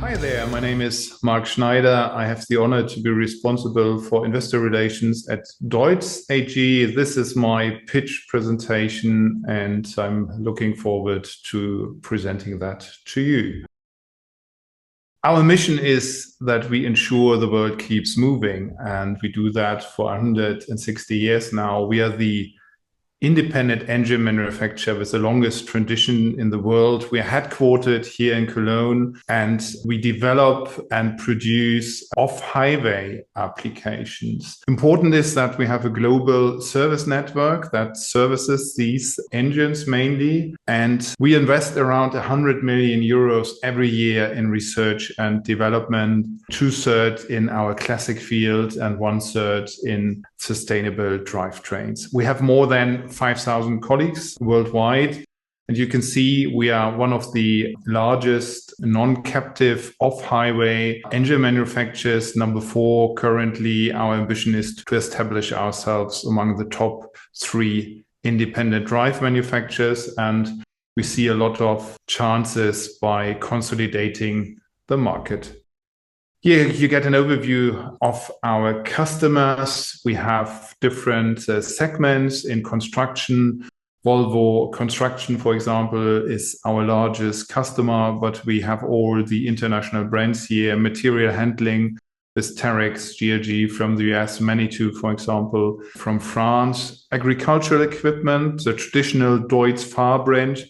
Hi there, my name is Mark Schneider. I have the honor to be responsible for investor relations at DEUTZ AG. This is my pitch presentation and I'm looking forward to presenting that to you. Our mission is that we ensure the world keeps moving, and we do that for 160 years now. We are the independent engine manufacturer with the longest tradition in the world. We are headquartered here in Cologne, and we develop and produce off-highway applications. Important is that we have a global service network that services these engines mainly, and we invest around 100 million euros every year in research and development, 2/3 in our classic field and 1/3 in sustainable drivetrains. We have more than 5,000 colleagues worldwide. And you can see we are one of the largest non-captive off-highway engine manufacturers. Number 4, currently our ambition is to establish ourselves among the top 3 independent drive manufacturers. And we see a lot of chances by consolidating the market. Here you get an overview of our customers. We have different segments in construction. Volvo Construction, for example, is our largest customer, but we have all the international brands here. Material handling with Terex, GLG from the US, Manitou, for example, from France. Agricultural equipment, the traditional DEUTZ FAR brand.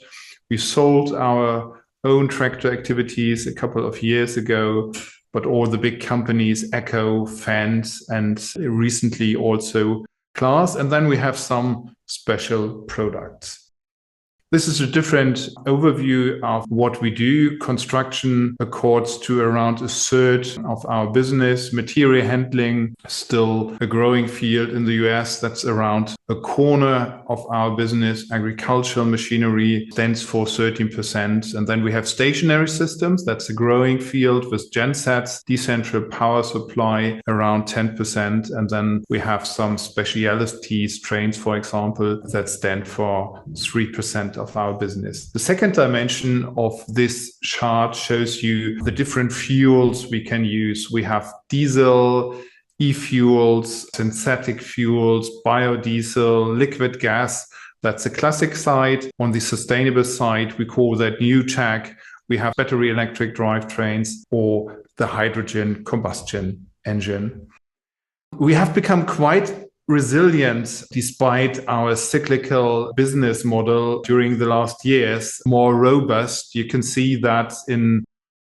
We sold our own tractor activities a couple of years ago, but all the big companies, Echo, Fendt, and recently also Claas. And then we have some special products. This is a different overview of what we do. Construction accords to around 1/3 of our business. Material handling, still a growing field in the US. That's around 1/4 of our business. Agricultural machinery stands for 13%. And then we have stationary systems. That's a growing field with gensets, decentral power supply, around 10%. And then we have some specialties, trains, for example, that stand for 3% of our business. The second dimension of this chart shows you the different fuels we can use. We have diesel, e-fuels, synthetic fuels, biodiesel, liquid gas. That's the classic side. On the sustainable side, we call that new tech. We have battery electric drivetrains or the hydrogen combustion engine. We have become quite resilient despite our cyclical business model during the last years, more robust. You can see that in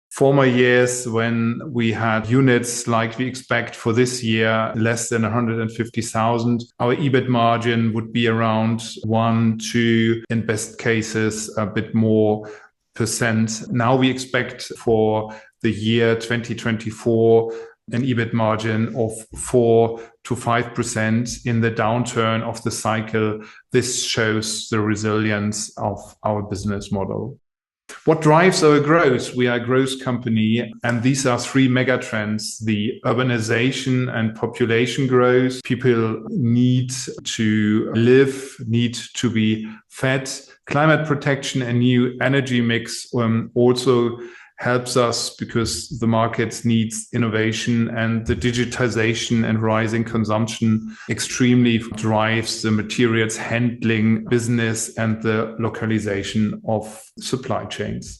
former years when we had units like we expect for this year, less than 150,000, our EBIT margin would be around 1, 2, in best cases, a bit more %. Now we expect for the year 2024 an EBIT margin of 4 to 5% in the downturn of the cycle. This shows the resilience of our business model. What drives our growth? We are a growth company, and these are 3 megatrends: the urbanization and population growth. People need to live, need to be fed. Climate protection and new energy mix also helps us because the market needs innovation, and the digitization and rising consumption extremely drives the materials handling business and the localization of supply chains.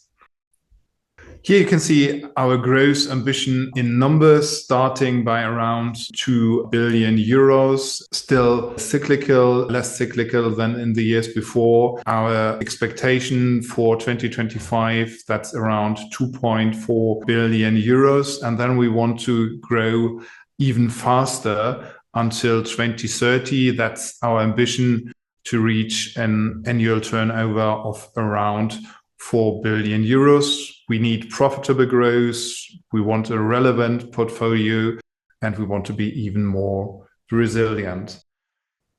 Here you can see our growth ambition in numbers, starting by around 2 billion euros. Still cyclical, less cyclical than in the years before. Our expectation for 2025, that's around 2.4 billion euros. And then we want to grow even faster until 2030. That's our ambition, to reach an annual turnover of around 4 billion euros. We need profitable growth. We want a relevant portfolio, and we want to be even more resilient.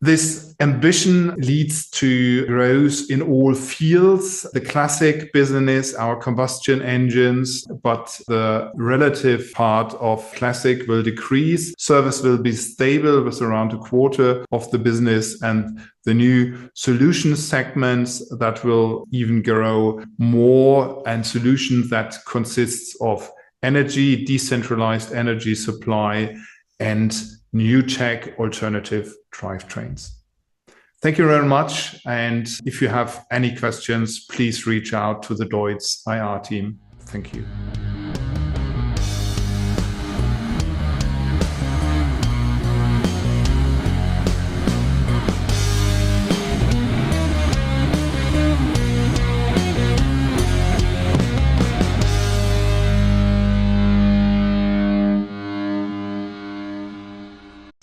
This ambition leads to growth in all fields. The classic business, our combustion engines, but the relative part of classic will decrease. Service will be stable with around 1/4 of the business, and the new solution segments that will even grow more, and solutions that consists of energy, decentralized energy supply, and new tech alternative drivetrains. Thank you very much. And if you have any questions, please reach out to the DEUTZ IR team. Thank you.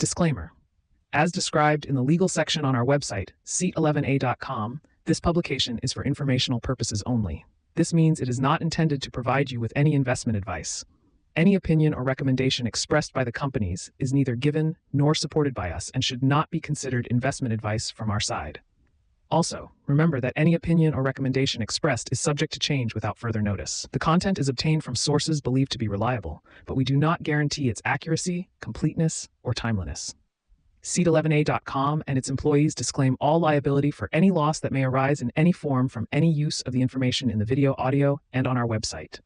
Disclaimer. As described in the legal section on our website, seat11a.com, this publication is for informational purposes only. This means it is not intended to provide you with any investment advice. Any opinion or recommendation expressed by the companies is neither given nor supported by us and should not be considered investment advice from our side. Also, remember that any opinion or recommendation expressed is subject to change without further notice. The content is obtained from sources believed to be reliable, but we do not guarantee its accuracy, completeness, or timeliness. Seat11a.com and its employees disclaim all liability for any loss that may arise in any form from any use of the information in the video, audio, and on our website.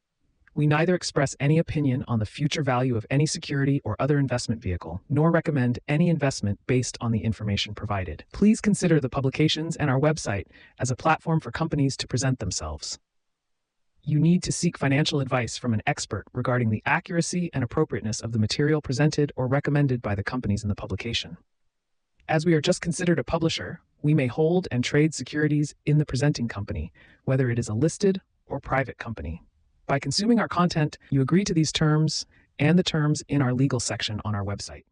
We neither express any opinion on the future value of any security or other investment vehicle, nor recommend any investment based on the information provided. Please consider the publications and our website as a platform for companies to present themselves. You need to seek financial advice from an expert regarding the accuracy and appropriateness of the material presented or recommended by the companies in the publication. As we are just considered a publisher, we may hold and trade securities in the presenting company, whether it is a listed or private company. By consuming our content, you agree to these terms and the terms in our legal section on our website.